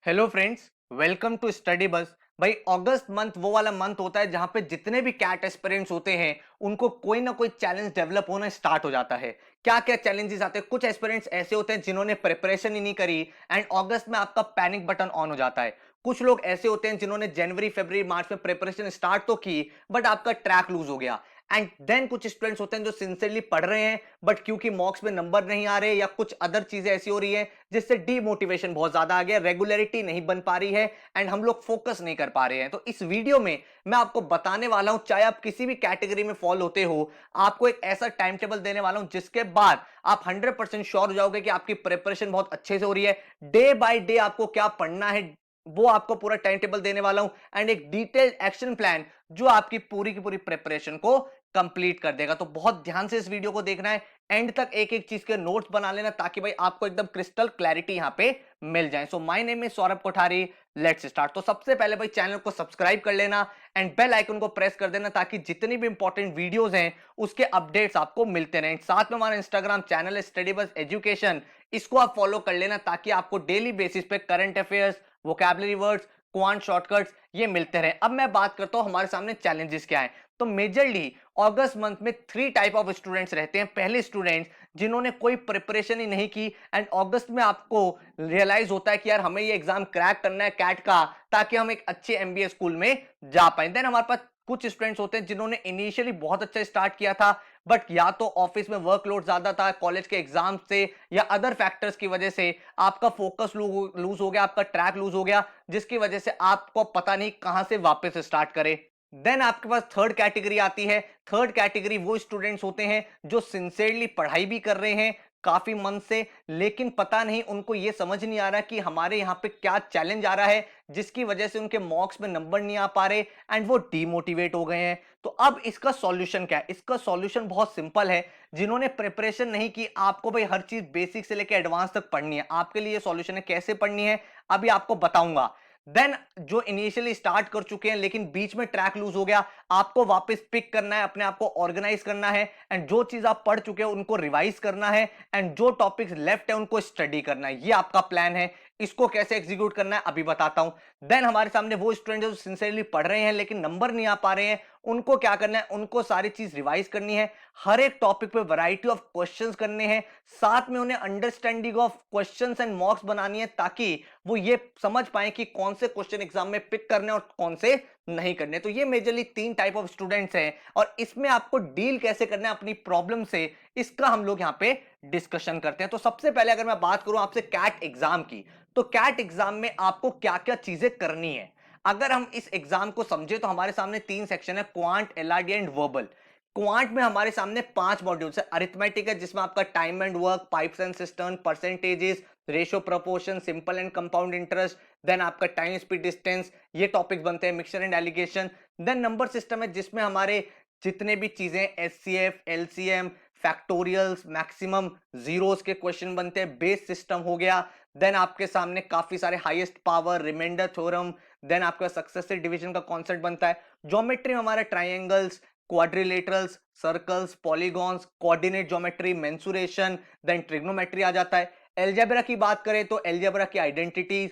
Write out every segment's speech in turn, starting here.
Hello friends, welcome to Study Bus. भाई अगस्त month वो वाला मंथ होता है जहां पे जितने भी कैट एस्पिरेंट्स होते हैं उनको कोई ना कोई चैलेंज डेवलप होना स्टार्ट हो जाता है। क्या क्या चैलेंजेस आते हैं? कुछ एस्पिरेंट्स ऐसे होते हैं जिन्होंने प्रिपरेशन ही नहीं करी एंड अगस्त में आपका पैनिक बटन ऑन हो जाता है। कुछ लोग ऐसे होते हैं जिन्होंने जनवरी फरवरी मार्च में प्रिपरेशन स्टार्ट तो की बट आपका ट्रैक लूज हो गया। एंड देन कुछ स्टूडेंट्स होते हैं जो सिंसियरली पढ़ रहे हैं बट क्योंकि मॉक्स में नंबर नहीं आ रहे या कुछ अदर चीजें ऐसी हो रही है जिससे डीमोटिवेशन बहुत ज्यादा आ गया, रेगुलरिटी नहीं बन पा रही है एंड हम लोग फोकस नहीं कर पा रहे हैं। तो इस वीडियो में मैं आपको बताने वाला हूं, चाहे आप किसी भी कैटेगरी में फॉल होते हो, आपको एक ऐसा टाइम टेबल देने वाला हूं जिसके बाद आप 100% श्योर हो जाओगे कि आपकी प्रिपरेशन बहुत अच्छे से हो रही है। डे बाय डे आपको क्या पढ़ना है वो आपको पूरा टाइम टेबल देने वाला हूं एंड एक डिटेल्ड एक्शन प्लान जो आपकी पूरी की पूरी प्रिपरेशन को कंप्लीट कर देगा। तो बहुत ध्यान से इस वीडियो को देखना है, एंड तक एक एक चीज के नोट्स बना लेना ताकि भाई आपको एकदम क्रिस्टल क्लैरिटी यहां पे मिल जाए। So my name is Saurabh Kothari, let's start. तो सबसे पहले भाई चैनल को सब्सक्राइब कर लेना एंड बेल आइकन को प्रेस कर देना ताकि जितनी भी इंपॉर्टेंट वीडियोस हैं उसके अपडेट्स आपको मिलते रहें। साथ में हमारा इंस्टाग्राम चैनल है स्टडी बस एजुकेशन, इसको आप फॉलो कर लेना ताकि आपको डेली बेसिस पे current affairs, vocabulary words, quant shortcuts ये मिलते रहे। अब मैं बात करता हूं हमारे सामने चैलेंजेस क्या है। तो मेजरली अगस्त मंथ में थ्री टाइप ऑफ स्टूडेंट्स रहते हैं। पहले स्टूडेंट्स जिन्होंने कोई प्रिपरेशन ही नहीं की एंड अगस्त में आपको रियलाइज होता है कि यार हमें ये एग्जाम क्रैक करना है कैट का ताकि हम एक अच्छे एमबीए स्कूल में जा पाए। देन हमारे पास कुछ स्टूडेंट्स होते हैं जिन्होंने इनिशियली बहुत अच्छा स्टार्ट किया था बट या तो ऑफिस में वर्कलोड ज्यादा था, कॉलेज के एग्जाम से या अदर फैक्टर्स की वजह से आपका फोकस लूज हो गया, आपका ट्रैक लूज हो गया, जिसकी वजह से आपको पता नहीं कहां से वापस स्टार्ट करे। देन आपके पास थर्ड कैटेगरी आती है। थर्ड कैटेगरी वो स्टूडेंट्स होते हैं जो सिंसियरली पढ़ाई भी कर रहे हैं काफी मन से, लेकिन पता नहीं उनको ये समझ नहीं आ रहा कि हमारे यहाँ पे क्या चैलेंज आ रहा है जिसकी वजह से उनके मॉक्स में नंबर नहीं आ पा रहे एंड वो डीमोटिवेट हो गए हैं। तो अब इसका सॉल्यूशन क्या है? इसका सॉल्यूशन बहुत सिंपल है। जिन्होंने प्रिपरेशन नहीं की, आपको भाई हर चीज बेसिक से लेकर एडवांस तक पढ़नी है। आपके लिए सॉल्यूशन है कैसे पढ़नी है अभी आपको बताऊंगा। देन जो इनिशियली स्टार्ट कर चुके हैं लेकिन बीच में ट्रैक लूज हो गया, आपको वापस पिक करना है, अपने आप को ऑर्गेनाइज करना है एंड जो चीज आप पढ़ चुके हैं उनको रिवाइज करना है एंड जो टॉपिक्स लेफ्ट है उनको स्टडी करना है। ये आपका प्लान है। इसको कैसे एग्जीक्यूट करना है अभी बताता हूं। देन हमारे सामने वो स्टूडेंट जो सिंसियरली पढ़ रहे हैं लेकिन नंबर नहीं आ पा रहे हैं, उनको क्या करना है? उनको सारी चीज रिवाइज करनी है, हर एक टॉपिक पे वैरायटी ऑफ क्वेश्चंस करने हैं, साथ में उन्हें अंडरस्टैंडिंग ऑफ क्वेश्चंस एंड मॉक्स बनानी है ताकि वो ये समझ पाए कि कौन से क्वेश्चन एग्जाम में पिक करने और कौन से नहीं करने। तो ये मेजरली तीन टाइप ऑफ स्टूडेंट्स हैं और इसमें आपको डील कैसे करना है अपनी प्रॉब्लम से, इसका हम लोग यहां पे डिस्कशन करते हैं। तो सबसे पहले अगर मैं बात करूं आपसे कैट एग्जाम की, तो कैट एग्जाम में आपको क्या क्या चीजें करनी है अगर हम इस एग्जाम को समझे, तो हमारे सामने तीन सेक्शन है, quant, LRD and verbal. Quant में हमारे सामने पांच मॉड्यूल्स है। अरिथमेटिक है जिसमें आपका time and work, pipes and cistern, percentages, ratio proportion, simple and compound interest, then आपका टाइम स्पीड डिस्टेंस, ये टॉपिक्स बनते हैं, mixture and alligation. Then number system है जिसमें हमारे जितने भी चीजें HCF, LCM, factorials, maximum zeros के क्वेश्चन बनते हैं, बेस सिस्टम हो गया। देन आपके सामने काफी सारे highest power, remainder theorem, then आपका सक्सेसिव डिवीजन का कॉन्सेप्ट बनता है। ज्योमेट्री में हमारा triangles, quadrilaterals, circles, polygons, coordinate geometry, mensuration, then trigonometry आ जाता है। एलजेब्रा की बात करें तो एलजेब्रा की आइडेंटिटी,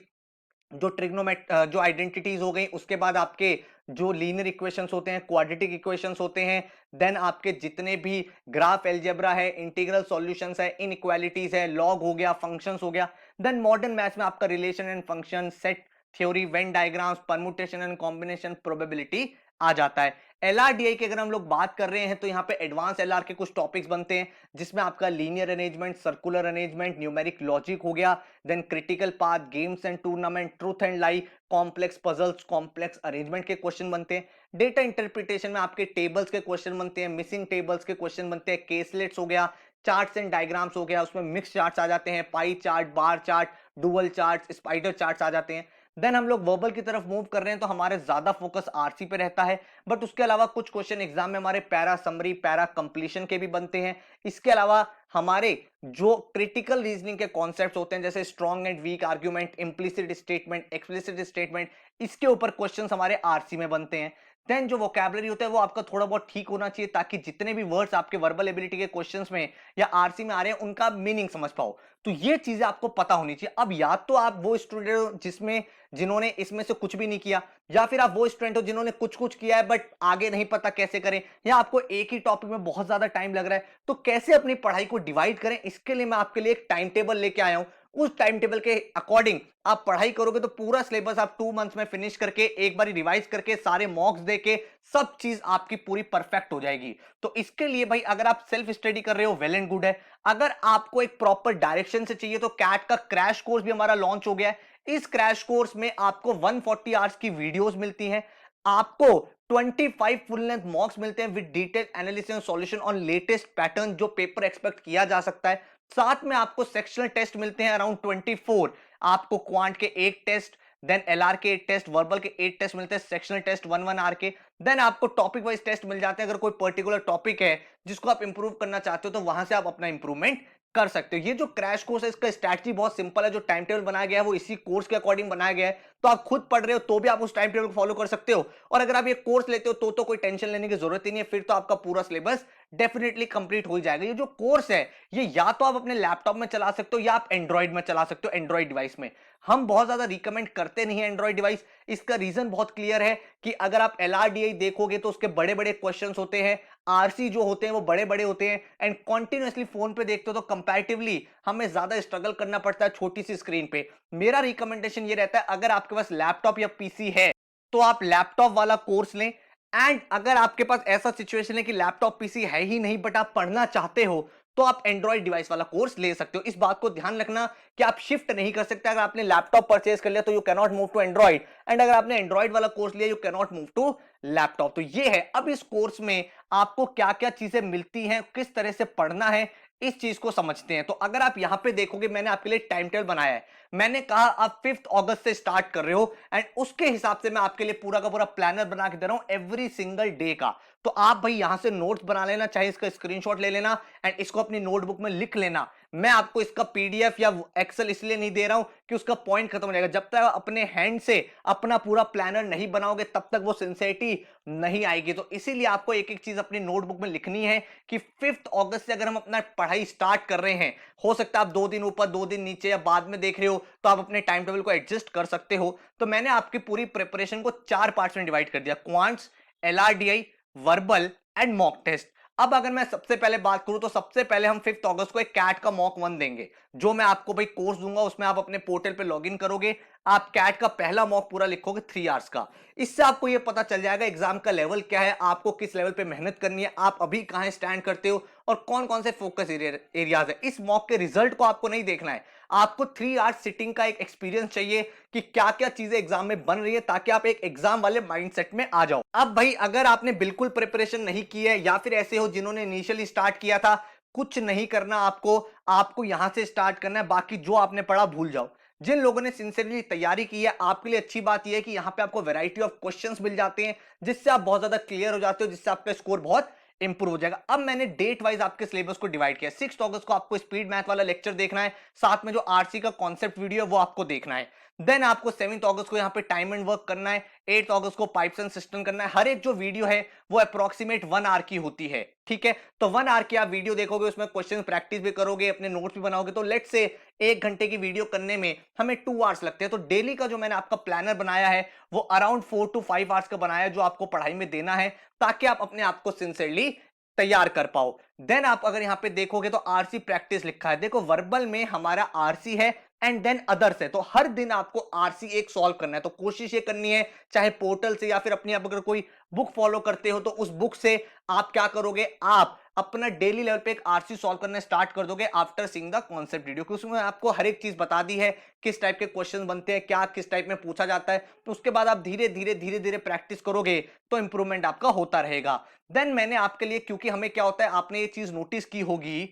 जो आइडेंटिटीज हो गई, उसके बाद आपके जो लीनियर इक्वेशंस होते हैं, क्वाड्रेटिक इक्वेशंस होते हैं, देन आपके जितने भी ग्राफ एल्जेब्रा है, इंटीग्रल सॉल्यूशंस है, इनइक्वालिटीज है, लॉग हो गया, फंक्शंस हो गया। देन मॉडर्न मैथ्स में आपका relation and function, set theory, Venn diagrams, permutation and combination, probability आ जाता है। एलआरडीआई की अगर हम लोग बात कर रहे हैं तो यहाँ पे एडवांस एलआर के कुछ टॉपिक्स बनते हैं जिसमें आपका linear arrangement, circular arrangement, numeric logic हो गया, then critical path, games and tournament, truth and lie, complex puzzles, complex arrangement के क्वेश्चन बनते हैं। डेटा इंटरप्रिटेशन में आपके टेबल्स के क्वेश्चन बनते हैं, मिसिंग टेबल्स के क्वेश्चन बनते हैं, केसलेट्स हो गया, चार्ट्स एंड डायग्राम्स हो गया, उसमें मिक्स चार्ट्स आ जाते हैं, pie chart, bar chart, dual chart, spider charts आ जाते हैं। देन हम लोग वर्बल की तरफ मूव कर रहे हैं तो हमारे ज्यादा फोकस आरसी पे रहता है, बट उसके अलावा कुछ क्वेश्चन एग्जाम में हमारे पैरा समरी, पैरा कंप्लीशन के भी बनते हैं। इसके अलावा हमारे जो क्रिटिकल रीजनिंग के कॉन्सेप्ट्स होते हैं जैसे strong and weak argument, implicit statement, explicit statement, इसके ऊपर क्वेश्चंस हमारे आरसी में बनते हैं। देन जो वोकैबुलरी होता है वो आपका थोड़ा बहुत ठीक होना चाहिए, ताकि जितने भी वर्ड्स आपके वर्बल एबिलिटी के क्वेश्चंस में या आरसी में आ रहे हैं उनका मीनिंग समझ पाओ। तो ये चीजें आपको पता होनी चाहिए। अब या तो आप वो स्टूडेंट हो जिन्होंने इसमें से कुछ भी नहीं किया, या फिर आप वो स्टूडेंट हो जिन्होंने कुछ कुछ किया है बट आगे नहीं पता कैसे करें, या आपको एक ही टॉपिक में बहुत ज्यादा टाइम लग रहा है। तो कैसे अपनी पढ़ाई को डिवाइड करें, इसके लिए मैं आपके लिए एक टाइम टेबल लेके आया हूं। उस टाइम टेबल के अकॉर्डिंग आप पढ़ाई करोगे तो पूरा सिलेबस आप 2 मंथ्स में फिनिश करके एक बार रिवाइज करके सारे मॉक्स देके सब चीज आपकी पूरी परफेक्ट हो जाएगी। तो इसके लिए भाई अगर आप सेल्फ स्टडी कर रहे हो वेल एंड गुड है। अगर आपको एक प्रॉपर डायरेक्शन से चाहिए तो कैट का क्रैश कोर्स भी हमारा लॉन्च हो गया है। इस क्रैश कोर्स में आपको 140 आवर्स की वीडियोस मिलती हैं, आपको 25 फुल लेंथ मॉक्स मिलते हैं with detail analysis and solution on latest pattern जो पेपर एक्सपेक्ट किया जा सकता है। साथ में आपको सेक्शनल टेस्ट मिलते हैं अराउंड 24। आपको क्वांट के 8 टेस्ट, देन एलआर के 8 टेस्ट, वर्बल के 8 टेस्ट मिलते हैं, सेक्शनल टेस्ट 1 आर के। देन आपको टॉपिक वाइज टेस्ट मिल जाते हैं। अगर कोई पर्टिकुलर टॉपिक है जिसको आप इंप्रूव करना चाहते हो तो वहां से आप अपना इंप्रूवमेंट कर सकते हो। ये जो क्रैश कोर्स है इसका स्ट्रैटेजी बहुत सिंपल है। जो टाइम टेबल बनाया गया है वो इसी कोर्स के अकॉर्डिंग बनाया गया है। तो आप खुद पढ़ रहे हो तो भी आप उस टाइम टेबल को फॉलो कर सकते हो, और अगर आप ये कोर्स लेते हो तो कोई टेंशन लेने की जरूरत ही नहीं है। फिर तो आपका पूरा सिलेबस डेफिनेटली कंप्लीट हो जाएगा। ये जो कोर्स है ये या तो आप अपने लैपटॉप में चला सकते हो या आप एंड्रॉइड में चला सकते हो, एंड्रॉइड डिवाइस में। हम बहुत ज्यादा रिकमेंड करते नहीं है एंड्रॉइड डिवाइस। इसका रीजन बहुत क्लियर है कि अगर आप एलआरडीआई देखोगे तो उसके बड़े बड़े क्वेश्चंस होते हैं, आरसी जो होते हैं वो बड़े बड़े होते हैं, एंड कॉन्टिन्यूअसली फोन पे देखते हो तो कंपैरेटिवली हमें ज्यादा स्ट्रगल करना पड़ता है छोटी सी स्क्रीन पे। मेरा रिकमेंडेशन ये रहता है अगर आपके पास लैपटॉप या पीसी है तो आप लैपटॉप वाला कोर्स लें। एंड अगर आपके पास ऐसा सिचुएशन है कि लैपटॉप पीसी है ही नहीं बट आप पढ़ना चाहते हो तो आप एंड्रॉइड डिवाइस वाला कोर्स ले सकते हो। इस बात को ध्यान रखना कि आप शिफ्ट नहीं कर सकते। अगर आपने लैपटॉप परचेज कर लिया तो you can not move to Android, and अगर आपने एंड्रॉइड वाला कोर्स लिया you can not move to laptop. तो ये है। अब इस कोर्स में आपको क्या क्या चीजें मिलती हैं, किस तरह से पढ़ना है, इस चीज को समझते हैं। तो अगर आप यहां पे देखोगे मैंने आपके लिए टाइम टेबल बनाया है। मैंने कहा आप 5 अगस्त से स्टार्ट कर रहे हो, एंड उसके हिसाब से मैं आपके लिए पूरा का पूरा प्लानर बना के दे रहा हूं एवरी सिंगल डे का। तो आप भाई यहां से नोट्स बना लेना, चाहे इसका स्क्रीनशॉट ले लेना एंड इसको अपनी नोटबुक में लिख लेना। मैं आपको इसका पीडीएफ या एक्सेल इसलिए नहीं दे रहा हूं कि उसका पॉइंट खत्म हो जाएगा। जब तक अपने हैंड से अपना पूरा प्लानर नहीं बनाओगे तब तक वो सिंसेरिटी नहीं आएगी। तो इसीलिए आपको एक एक चीज अपनी नोटबुक में लिखनी है कि 5 अगस्त से अगर हम अपना पढ़ाई स्टार्ट कर रहे हैं, हो सकता है आप 2 दिन ऊपर 2 दिन नीचे या बाद में देख रहे हो तो आप अपने टाइम टेबल को एडजस्ट कर सकते हो। तो मैंने आपकी पूरी प्रिपरेशन को 4 पार्ट्स में डिवाइड कर दिया, quants, LRDI, verbal and mock test. अब अगर मैं सबसे पहले बात करूं तो सबसे पहले हम 5 अगस्त को एक कैट का मॉक 1 देंगे, जो मैं आपको भाई कोर्स दूंगा। उसमें आप अपने पोर्टल पे लॉगिन करोगे, आप कैट का पहला मॉक पूरा लिखोगे 3 आवर्स का। इससे आपको यह पता चल जाएगा एग्जाम का लेवल क्या है, आपको किस लेवल पे मेहनत करनी है, आप अभी कहां स्टैंड करते हो और कौन कौन से फोकस एरियाज है। इस मॉक के रिजल्ट को आपको नहीं देखना है, आपको 3 आवर्स सिटिंग का एक एक्सपीरियंस चाहिए कि क्या क्या चीजें एग्जाम में बन रही है, ताकि आप एक एग्जाम वाले माइंडसेट में आ जाओ। अब भाई अगर आपने बिल्कुल प्रिपरेशन नहीं की है या फिर ऐसे हो जिन्होंने इनिशियली स्टार्ट किया था, कुछ नहीं करना आपको। आपको यहां से स्टार्ट करना है, बाकी जो आपने पढ़ा भूल जाओ। जिन लोगों ने सिंसियरली तैयारी की है आपके लिए अच्छी बात यह है कि यहां पे आपको वैरायटी ऑफ क्वेश्चंस मिल जाते हैं, जिससे आप बहुत ज्यादा क्लियर हो जाते हो, जिससे आपका स्कोर बहुत इंप्रूव हो जाएगा। अब मैंने डेट वाइज आपके सिलेबस को डिवाइड किया। 6 अगस्त को आपको स्पीड मैथ वाला लेक्चर देखना है, साथ में जो आरसी का कॉन्सेप्ट वीडियो है वो आपको देखना है। देन आपको 7 अगस्त को यहाँ पे टाइम एंड वर्क करना है, 8 अगस्त को पाइप्स एंड सिस्टम करना है। हर एक जो वीडियो है वो अप्रोक्सीमेट 1 आवर की होती है, ठीक है। तो 1 आवर की आप वीडियो देखोगे, उसमें क्वेश्चन प्रैक्टिस भी करोगे, अपने नोट्स भी बनाओगे। तो लेट्स से 1 घंटे की वीडियो करने में हमें 2 आवर्स लगते हैं। तो डेली का जो मैंने आपका प्लानर बनाया है वो अराउंड 4 to 5 आवर्स का बनाया है, जो आपको पढ़ाई में देना है, ताकि आप अपने आप को सिंसियरली तैयार कर पाओ। देन आप अगर यहां पे देखोगे तो आरसी प्रैक्टिस लिखा है। देखो वर्बल में हमारा आरसी है एंड देन अदर्स है, तो हर दिन आपको आरसी एक सॉल्व करना है। तो कोशिश ये करनी है, चाहे पोर्टल से या फिर अपनी आप अगर कोई बुक फॉलो करते हो तो उस बुक से आप क्या करोगे, आप अपना डेली लेवल पे एक आरसी सॉल्व करना स्टार्ट कर दोगे after seeing the concept video, क्योंकि उसमें आपको हर एक चीज बता दी है, किस टाइप के क्वेश्चन बनते हैं, क्या किस टाइप में पूछा जाता है। तो उसके बाद आप धीरे धीरे प्रैक्टिस करोगे तो इंप्रूवमेंट आपका होता रहेगा। देन मैंने आपके लिए, क्योंकि हमें क्या होता है, आपने ये चीज नोटिस की होगी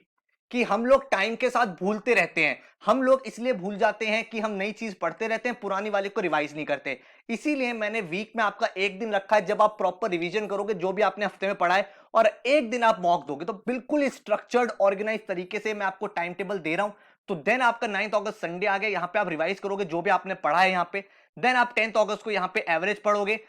कि हम लोग टाइम के साथ भूलते रहते हैं। हम लोग इसलिए भूल जाते हैं कि हम नई चीज पढ़ते रहते हैं, पुरानी वाले को रिवाइज नहीं करते। इसीलिए मैंने वीक में आपका एक दिन रखा है, जब आप प्रॉपर रिवीजन करोगे जो भी आपने हफ्ते में पढ़ा है, और एक दिन आप मॉक दोगे। तो बिल्कुल स्ट्रक्चर्ड ऑर्गेनाइज तरीके से मैं आपको टाइम टेबल दे रहा हूं। तो देन आपका 9 अगस्त संडे आ गया, यहां पे आप रिवाइज करोगे जो भी आपने पढ़ा है यहाँ पे। देन आप 10 अगस्त को यहाँ पे एवरेज पढ़ोगे।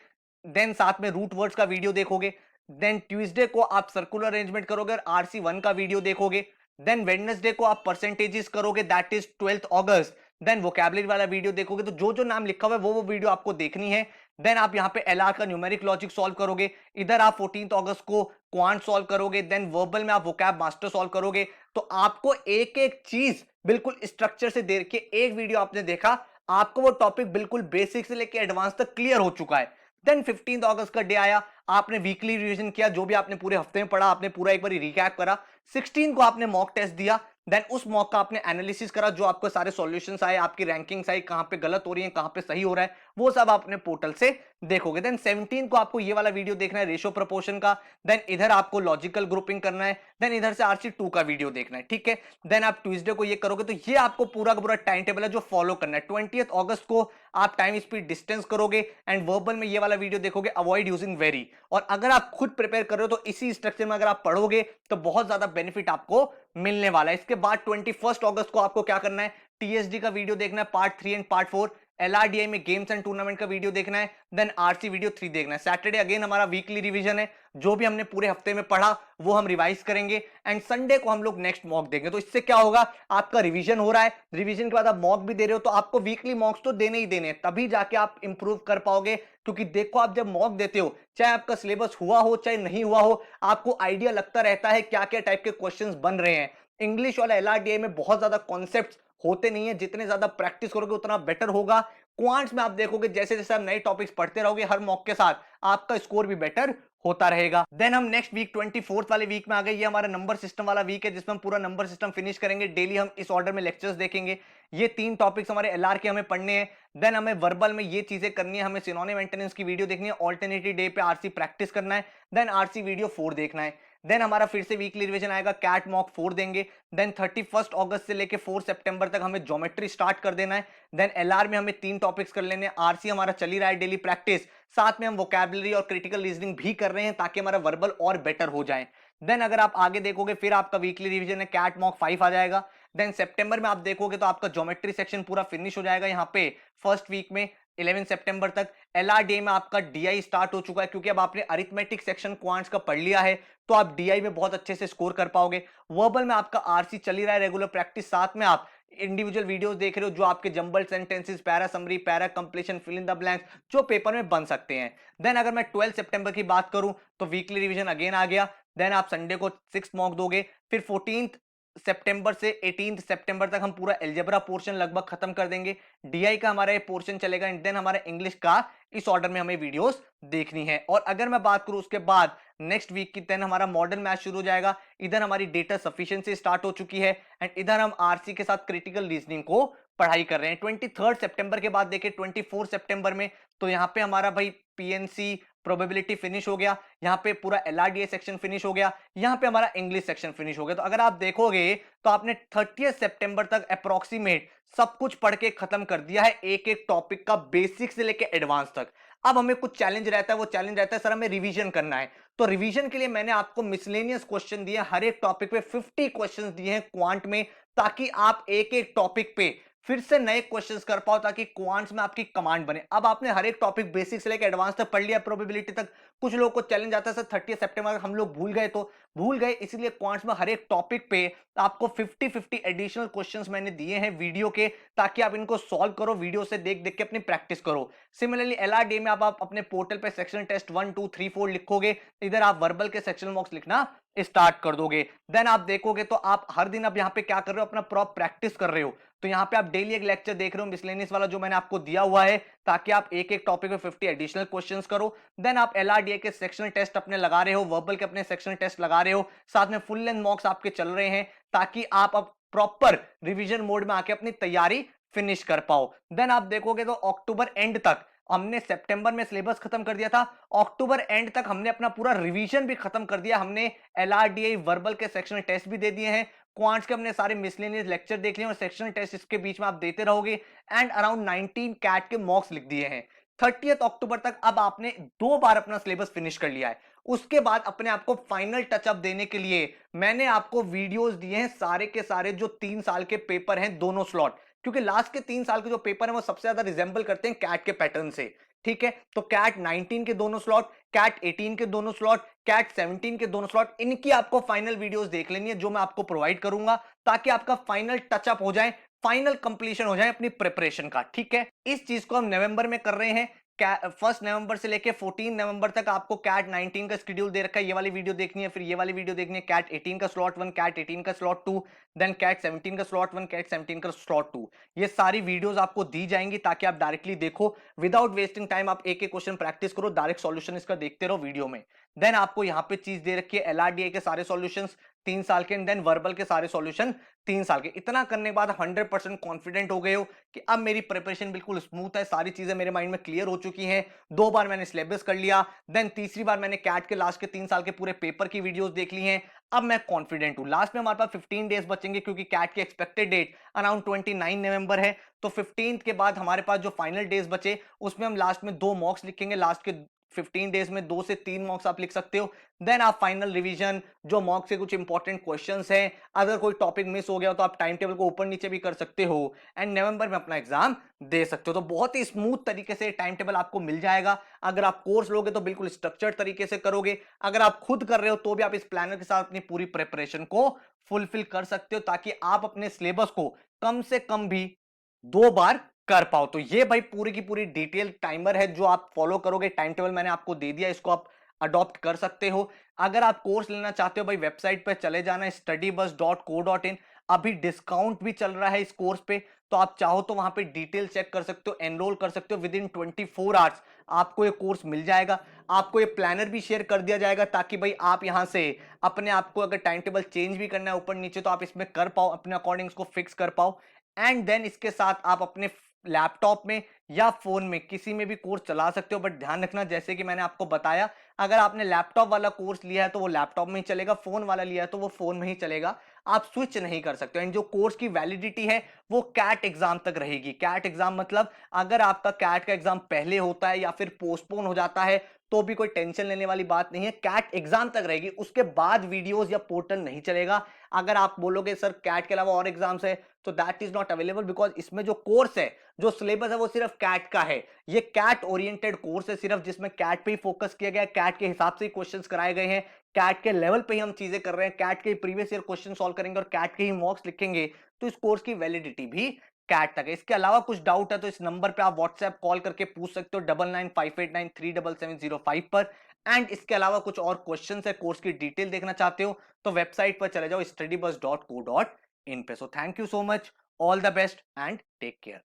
देन साथ में रूट वर्ड्स का वीडियो देखोगे। देन ट्यूसडे को आप सर्कुलर अरेंजमेंट करोगे और RC1 का वीडियो देखोगे। देन वेडनेसडे को आप परसेंटेजेस करोगे, that is 12th August. Then vocabulary वाला वीडियो देखोगे, तो जो जो नाम लिखा हुआ है वो वीडियो आपको देखनी है। देन आप यहाँ पे LR का न्यूमेरिक लॉजिक सॉल्व करोगे। इधर आप 14th अगस्त को क्वांट सॉल्व करोगे। देन वर्बल में आप वोकैब मास्टर सॉल्व करोगे। तो आपको एक एक चीज बिल्कुल स्ट्रक्चर से देख के, एक वीडियो आपने देखा, आपको वो टॉपिक बिल्कुल बेसिक से लेके एडवांस तक क्लियर हो चुका है। देन 15th अगस्त का डे आया, आपने वीकली रिवीजन किया, जो भी आपने पूरे हफ्ते में पढ़ा आपने पूरा एक बार रिकैप करा। 16 को आपने मॉक टेस्ट दिया। देन उस मॉक का आपने एनालिसिस करा, जो आपको सारे सॉल्यूशंस आए, आपकी रैंकिंग्स आई, कहां पे गलत हो रही है कहां पे सही हो रहा है, वो सब आपने पोर्टल से देखोगे। देन 17 को आपको ये वाला वीडियो देखना है रेशियो प्रोपोर्शन का। देन इधर आपको लॉजिकल ग्रुपिंग करना है। देन इधर से RC2 का वीडियो देखना है, ठीक है। देन आप ट्यूसडे को ये करोगे, तो ये आपको पूरा का पूरा टाइम टेबल है जो फॉलो करना है। 20th अगस्त को आप टाइम स्पीड डिस्टेंस करोगे एंड वर्बल में ये वाला वीडियो देखोगे, अवॉइड यूजिंग वेरी। और अगर आप खुद प्रिपेयर कर रहे हो तो इसी स्ट्रक्चर में अगर आप पढ़ोगे तो बहुत ज्यादा बेनिफिट आपको मिलने वाला है। इसके बाद 21st अगस्त को आपको क्या करना है, TSD का वीडियो देखना है, पार्ट 3 एंड पार्ट 4। LRDI में गेम्स एंड टूर्नामेंट का वीडियो देखना है। देन RC वीडियो 3 देखना है। सैटरडे अगेन हमारा वीकली रिवीजन है, जो भी हमने पूरे हफ्ते में पढ़ा वो हम रिवाइज करेंगे। एंड संडे को हम लोग नेक्स्ट मॉक देंगे। तो इससे क्या होगा, आपका रिवीजन हो रहा है, रिवीजन के बाद आप मॉक भी दे रहे हो, तो आपको वीकली मॉक्स तो देने ही देने, तभी जाके आप इंप्रूव कर पाओगे। क्योंकि देखो, आप जब मॉक देते हो, चाहे आपका सिलेबस हुआ हो चाहे नहीं हुआ हो, आपको आइडिया लगता रहता है क्या क्या टाइप के क्वेश्चंस बन रहे हैं। इंग्लिश वाला LRDI में बहुत ज्यादा कॉन्सेप्ट्स होते नहीं है, जितने ज्यादा प्रैक्टिस करोगे उतना बेटर होगा। क्वांट्स में आप देखोगे जैसे जैसे आप नए टॉपिक्स पढ़ते रहोगे हर मॉक के साथ, आपका स्कोर भी बेटर होता रहेगा। देन हम नेक्स्ट वीक 24th वाले वीक में आ गए। ये हमारा नंबर सिस्टम वाला वीक है, जिसमें हम पूरा नंबर सिस्टम फिनिश करेंगे। डेली हम इस ऑर्डर में लेक्चर्स देखेंगे। ये 3 टॉपिक्स हमारे LR के हमें पढ़ने हैं। देन हमें वर्बल में ये चीजें करनी है, हमें सिनोनिम मेंटेनेंस की वीडियो देखनी है, ऑल्टरनेटिव डे पे RC प्रैक्टिस करना है। देन RC वीडियो 4 देखना है। देन हमारा फिर से वीकली रिवीजन आएगा, कैट मॉक 4 देंगे। देन 31st अगस्त से लेके 4 सितंबर तक हमें ज्योमेट्री स्टार्ट कर देना है। देन LR में हमें 3 टॉपिक्स कर लेने हैं। RC हमारा चल ही रहा है डेली प्रैक्टिस, साथ में हम वोकैबुलरी और क्रिटिकल रीजनिंग भी कर रहे हैं, ताकि हमारा वर्बल और बेटर हो जाए। देन अगर आप आगे देखोगे, फिर आपका वीकली रिवीजन है, कैट मॉक 5 आ जाएगा। देन सितंबर में आप देखोगे तो आपका ज्योमेट्री सेक्शन पूरा फिनिश हो जाएगा यहाँ पे फर्स्ट वीक में 11 सितंबर तक। LRDI में आपका DI स्टार्ट हो चुका है, क्योंकि अब आपने अरिथमेटिक सेक्शन क्वांट्स का पढ़ लिया है, तो आप DI में बहुत अच्छे से स्कोर कर पाओगे। वर्बल में आपका RC चल ही रहा है रेगुलर प्रैक्टिस, साथ में आप इंडिविजुअल वीडियोस देख रहे हो, जो आपके jumble sentences, para summary, para completion, fill in the blanks, जो पेपर में बन सकते हैं। देन अगर मैं 12 सितंबर की बात करूं तो वीकली रिवीजन अगेन आ गया। देन आप संडे को 6 मॉक दोगे। फिर 14th सितंबर से 18th सितंबर तक हम पूरा एल्जेब्रा पोर्शन लगभग खत्म कर देंगे। DI का हमारा ये पोर्शन चलेगा। एंड देन हमारा इंग्लिश का इस ऑर्डर में हमें वीडियोस देखनी है। और अगर मैं बात करूं उसके बाद नेक्स्ट वीक की, देन हमारा मॉडर्न मैथ शुरू हो जाएगा। इधर हमारी डेटा सफिशिएंसी स्टार्ट हो चुकी है एंड इधर हम RC के साथ क्रिटिकल रीजनिंग को पढ़ाई कर रहे हैं। 23 सितंबर के बाद देखिए 24 सितंबर में, तो यहाँ पे हमारा भाई PNC प्रोबेबिलिटी फिनिश हो गया, यहाँ पे पूरा LRDA सेक्शन फिनिश हो गया, यहाँ पे हमारा इंग्लिश सेक्शन फिनिश हो गया। तो अगर आप देखोगे तो आपने 30 सितंबर तक अप्रोक्सीमेट सब कुछ पढ़ के खत्म कर दिया है, एक एक टॉपिक का बेसिक से लेके एडवांस तक। अब हमें कुछ चैलेंज रहता है, वो चैलेंज रहता है सर हमें रिवीजन करना है। तो रिवीजन के लिए मैंने आपको मिसलेनियस क्वेश्चन दिए, हर एक टॉपिक पे 50 क्वेश्चंस दिए हैं क्वांट में, ताकि आप एक एक टॉपिक पे फिर से नए क्वेश्चंस कर पाओ, ताकि क्वांट्स में आपकी कमांड बने। अब आपने हर एक टॉपिक बेसिक से लेकर एडवांस तक पढ़ लिया, प्रोबेबिलिटी तक। कुछ लोगों को चैलेंज आता है सर 30 सितंबर हम लोग भूल गए, तो भूल गए, इसलिए क्वांट्स में हर एक टॉपिक पे आपको 50-50 एडिशनल क्वेश्चंस मैंने दिए हैं वीडियो के, ताकि आप इनको सॉल्व करो, वीडियो से देख देख के अपनी प्रैक्टिस करो। सिमिलरली LRDA में आप अपने पोर्टल पे सेक्शन टेस्ट 1 2 3 4 लिखोगे, इधर आप वर्बल के सेक्शन मॉक्स लिखना स्टार्ट कर दोगे। देन आप देखोगे तो आप हर दिन अब यहाँ पे क्या कर रहे हो, अपना प्रॉप प्रैक्टिस कर रहे हो। तो यहाँ पे आप डेली एक लेक्चर देख रहे हो मिसलेनियस वाला, जो मैंने आपको दिया हुआ है, ताकि आप एक एक टॉपिक पे 50 एडिशनल क्वेश्चंस करो। देन आप LRDA के सेक्शनल टेस्ट अपने लगा रहे हो, वर्बल के अपने सेक्शनल टेस्ट लगा रहे हो, साथ में फुल लेंथ मॉक्स आपके चल रहे हैं, ताकि आप अब प्रॉपर रिवीजन मोड में आके अपनी तैयारी फिनिश कर पाओ। देन आप देखोगे तो अक्टूबर एंड तक, हमने सितंबर में सिलेबस खत्म कर दिया था, अक्टूबर एंड तक हमने अपना पूरा रिवीजन भी खत्म कर दिया। हमने LRDA वर्बल के सेक्शनल टेस्ट भी दे दिए हैं, क्वांट्स के अपने सारे मिसलेनियस लेक्चर देख लिए और सेक्शनल टेस्ट इसके बीच में आप देते रहोगे। एंड अराउंड 19 कैट के मॉक्स लिख दिए हैं। 30 अक्टूबर तक अब आपने 2 बार अपना सिलेबस फिनिश कर लिया है। उसके बाद अपने आप को फाइनल टचअप देने के लिए मैंने आपको वीडियोस दिए हैं सारे के सारे, जो 3 साल के पेपर हैं दोनों स्लॉट, क्योंकि लास्ट के 3 साल के जो पेपर है वो सबसे ज्यादा रिजेंबल करते हैं कैट के पैटर्न से। ठीक है, तो कैट 19 के दोनों स्लॉट, कैट 18 के दोनों स्लॉट, कैट 17 के दोनों स्लॉट, इनकी आपको फाइनल वीडियोस देख लेनी है जो मैं आपको प्रोवाइड करूंगा, ताकि आपका फाइनल टचअप हो जाए, फाइनल कंप्लीशन हो जाए अपनी प्रिपरेशन का। ठीक है, इस चीज को हम नवंबर में कर रहे हैं। 1 नवंबर से लेके 14 नवंबर तक आपको कैट 19 का शेड्यूल दे रखा है, ये वाली वीडियो देखनी है, फिर ये वाली वीडियो देखनी है, कैट 18 का स्लॉट 1, कैट 18 का स्लॉट 2, देन कैट 17 का स्लॉट 1, कैट 17 का स्लॉट 2। ये सारी वीडियोस आपको दी जाएंगी ताकि आप डायरेक्टली देखो, विदाउट वेस्टिंग टाइम आप एक एक क्वेश्चन प्रैक्टिस करो, डायरेक्ट सॉल्यूशन इसका देखते रहो वीडियो में। देन आपको यहां पे चीज दे रखी है एलआरडीए के सारे सॉल्यूशंस 3 साल के, देन वर्बल के सारे सॉल्यूशन 3 साल के। इतना करने के बाद 100% कॉन्फिडेंट हो गए हो कि अब मेरी प्रिपरेशन बिल्कुल स्मूथ है, सारी चीजें मेरे माइंड में क्लियर हो चुकी हैं। 2 बार मैंने सिलेबस कर लिया, देन तीसरी बार मैंने कैट के लास्ट के 3 साल के पूरे पेपर की वीडियोस देख ली हैं। अब मैं कॉन्फिडेंट हूं। लास्ट में हमारे पास 15 डेज बचेंगे क्योंकि कैट की एक्सपेक्टेड डेट अराउंड 29 नवंबर है। तो 15 के बाद हमारे पास जो फाइनल डेज बचे उसमें हम लास्ट में 2 मॉक्स लिखेंगे। लास्ट के 15 डेज में 2 से 3 मॉक्स आप लिख सकते हो। देन आप फाइनल रिवीजन, जो मॉक से कुछ इंपॉर्टेंट क्वेश्चंस हैं, अगर कोई टॉपिक मिस हो गया तो आप टाइम टेबल को ऊपर नीचे भी कर सकते हो, एंड नवंबर में अपना एग्जाम दे सकते हो। तो बहुत ही स्मूथ तरीके से टाइम टेबल आपको मिल जाएगा। अगर आप कोर्स लोगे तो बिल्कुल स्ट्रक्चर्ड तरीके से करोगे, अगर आप खुद कर रहे हो तो भी आप इस प्लानर के साथ अपनी पूरी प्रिपरेशन को फुलफिल कर सकते हो, ताकि आप अपने सिलेबस को कम से कम भी 2 बार कर पाओ। तो ये भाई पूरी की पूरी डिटेल टाइमर है जो आप फॉलो करोगे। टाइम टेबल मैंने आपको दे दिया, इसको आप अडॉप्ट कर सकते हो। अगर आप कोर्स लेना चाहते हो भाई, वेबसाइट पे चले जाना studybus.co.in। अभी डिस्काउंट भी चल रहा है इस कोर्स पे, तो आप चाहो तो वहां पे डिटेल चेक कर सकते हो, एनरोल कर सकते हो। विद इन 24 आवर्स आपको ये कोर्स मिल जाएगा। आपको ये प्लानर भी शेयर कर दिया जाएगा ताकि भाई आप यहां से अपने आप को अगर टाइम टेबल चेंज भी करना है ऊपर नीचे तो आप इसमें कर पाओ, अपने अकॉर्डिंग इसको फिक्स कर पाओ। एंड देन इसके साथ आप अपने लैपटॉप में या फोन में किसी में भी कोर्स चला सकते हो। बट ध्यान रखना, जैसे कि मैंने आपको बताया, अगर आपने लैपटॉप वाला कोर्स लिया है तो वो लैपटॉप में ही चलेगा, फोन वाला लिया है तो वो फोन में ही चलेगा, आप स्विच नहीं कर सकते। एंड जो कोर्स की वैलिडिटी है वो कैट एग्जाम तक रहेगी। कैट एग्जाम मतलब अगर आपका कैट का एग्जाम पहले होता है या फिर पोस्टपोन हो जाता है तो भी कोई टेंशन लेने वाली बात नहीं है, कैट एग्जाम तक रहेगी। उसके बाद वीडियोस या पोर्टल नहीं चलेगा। अगर आप बोलोगे सर कैट के अलावा और एग्जाम्स है, तो that is not available, because इसमें जो कोर्स है, जो सिलेबस है, वो सिर्फ कैट का है। ये कैट ओरिएंटेड कोर्स है सिर्फ, जिसमें कैट पे ही फोकस किया गया है, कैट के हिसाब से ही क्वेश्चंस कराए गए हैं, कैट के लेवल पे ही हम चीजें कर रहे हैं, कैट के प्रीवियस ईयर क्वेश्चन सॉल्व करेंगे और कैट के ही मॉक्स लिखेंगे। तो इस कोर्स की वैलिडिटी भी कैट तक है। इसके अलावा कुछ डाउट है तो इस नंबर पे आप व्हाट्सएप कॉल करके पूछ सकते हो 9958937705 पर। एंड इसके अलावा कुछ और क्वेश्चन है, कोर्स की डिटेल देखना चाहते हो तो वेबसाइट पर चले जाओ studybus.co.in पे। So thank you so much, all the best and take care.